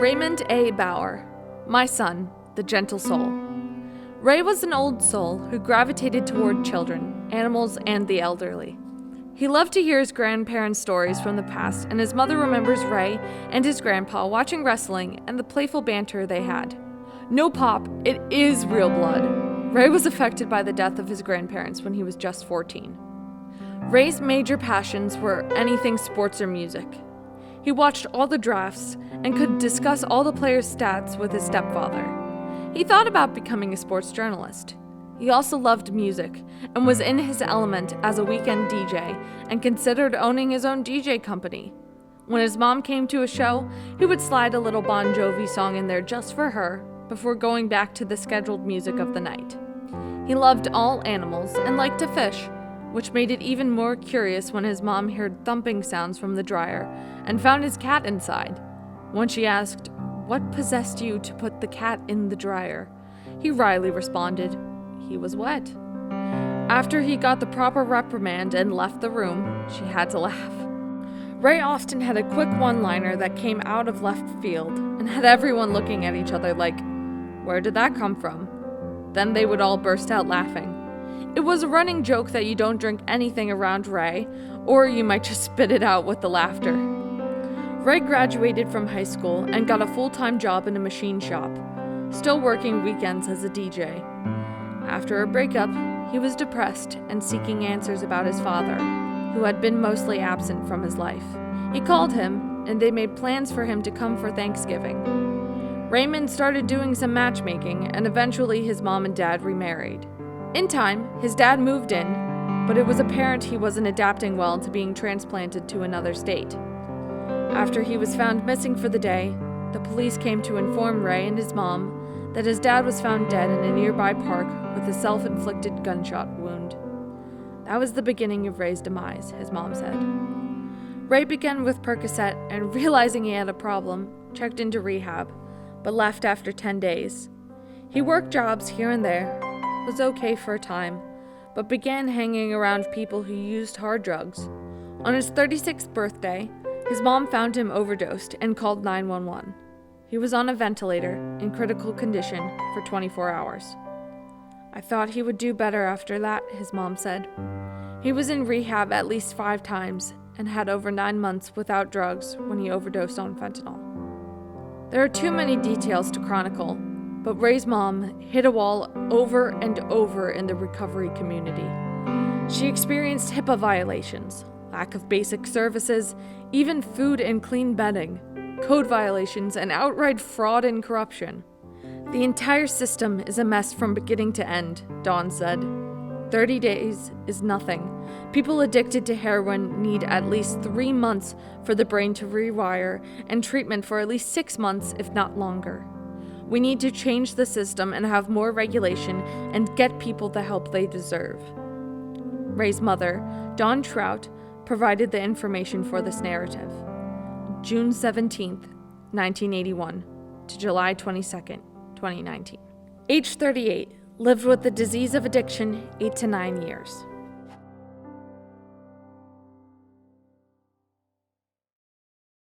Raymond A. Bauer, my son, the gentle soul. Ray was an old soul who gravitated toward children, animals, and the elderly. He loved to hear his grandparents' stories from the past, and his mother remembers Ray and his grandpa watching wrestling and the playful banter they had. No pop, it is real blood. Ray was affected by the death of his grandparents when he was just 14. Ray's major passions were anything sports or music. He watched all the drafts and could discuss all the players' stats with his stepfather. He thought about becoming a sports journalist. He also loved music and was in his element as a weekend DJ and considered owning his own DJ company. When his mom came to a show, he would slide a little Bon Jovi song in there just for her before going back to the scheduled music of the night. He loved all animals and liked to fish, which made it even more curious when his mom heard thumping sounds from the dryer and found his cat inside. When she asked, "What possessed you to put the cat in the dryer?" he wryly responded, "He was wet." After he got the proper reprimand and left the room, she had to laugh. Ray often had a quick one-liner that came out of left field and had everyone looking at each other like, "Where did that come from?" Then they would all burst out laughing. It was a running joke that you don't drink anything around Ray, or you might just spit it out with the laughter. Ray graduated from high school and got a full-time job in a machine shop, still working weekends as a DJ. After a breakup, he was depressed and seeking answers about his father, who had been mostly absent from his life. He called him, and they made plans for him to come for Thanksgiving. Raymond started doing some matchmaking, and eventually his mom and dad remarried. In time, his dad moved in, but it was apparent he wasn't adapting well to being transplanted to another state. After he was found missing for the day, the police came to inform Ray and his mom that his dad was found dead in a nearby park with a self-inflicted gunshot wound. That was the beginning of Ray's demise, his mom said. Ray began with Percocet and, realizing he had a problem, checked into rehab, but left after 10 days. He worked jobs here and there, was okay for a time, but began hanging around people who used hard drugs. On his 36th birthday, his mom found him overdosed and called 911. He was on a ventilator in critical condition for 24 hours. "I thought he would do better after that," his mom said. He was in rehab at least 5 times and had over 9 months without drugs when he overdosed on fentanyl. There are too many details to chronicle, but Ray's mom hit a wall over and over in the recovery community. She experienced HIPAA violations, lack of basic services, even food and clean bedding, code violations, and outright fraud and corruption. "The entire system is a mess from beginning to end," Dawn said. 30 days is nothing. People addicted to heroin need at least 3 months for the brain to rewire and treatment for at least 6 months, if not longer. We need to change the system and have more regulation and get people the help they deserve. Ray's mother, Dawn Trout, provided the information for this narrative. June 17th, 1981 to July 22nd, 2019. Age 38, lived with the disease of addiction 8 to 9 years.